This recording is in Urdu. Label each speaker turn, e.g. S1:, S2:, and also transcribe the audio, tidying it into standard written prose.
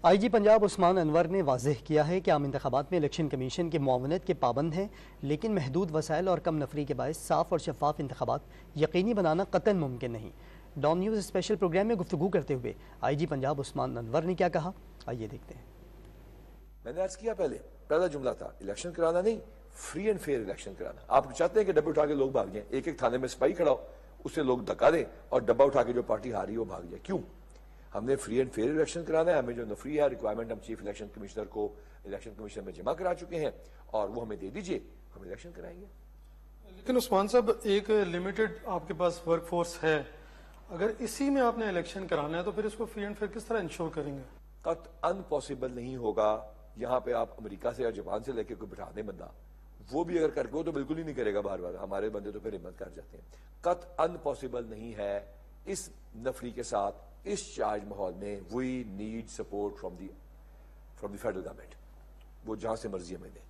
S1: آئی جی پنجاب عثمان انور نے واضح کیا ہے کہ عام انتخابات میں الیکشن کمیشن کی معاونت کے پابند ہیں، لیکن محدود وسائل اور کم نفری کے باعث صاف اور شفاف انتخابات یقینی بنانا قطعاً ممکن نہیں۔ ڈان نیوز اسپیشل پروگرام میں گفتگو کرتے ہوئے آئی جی پنجاب عثمان انور نے کیا کہا، آئیے دیکھتے ہیں۔
S2: میں نے عرض کیا پہلا جملہ تھا الیکشن کرانا نہیں، فری اینڈ فیئر الیکشن کرانا۔ آپ چاہتے ہیں کہ ڈبے اٹھا کے لوگ بھاگ جائیں، ایک ایک تھانے میں سپاہی کھڑا ہو، اسے لوگ دھکا دیں اور ڈبہ اٹھا کے جو پارٹی ہاری ہے وہ بھاگ جائے؟ کیوں؟ ہم نے فری اینڈ فیئر الیکشن کرانا ہے۔ ہمیں جو نفری ہے ریکوائرمنٹ ہم چیف الیکشن کمشنر کو الیکشن کمیشن میں جمع کرا چکے ہیں اور وہ ہمیں دے دیجئے، ہم الیکشن کرائیں گے۔
S3: لیکن عثمان صاحب، ایک لمیٹڈ آپ کے پاس ورک فورس ہے، اگر اسی میں آپ نے الیکشن کرانا ہے تو پھر اس کو فری اینڈ فیئر کس طرح انشور کریں گے؟
S2: قطعاً پاسبل نہیں ہوگا۔ یہاں پہ آپ امریکہ سے یا جاپان سے لے کے کوئی بٹھا دیں بندہ، وہ بھی اگر کر کے وہ تو بالکل ہی نہیں کرے گا، بار بار ہمارے بندے تو پھر ہمت کر جاتے ہیں۔ قطعاً پاسبل نہیں ہے اس نفری کے ساتھ، اس چارج ماحول میں۔ We need support from the federal government, وہ جہاں سے مرضی ہمیں دیں۔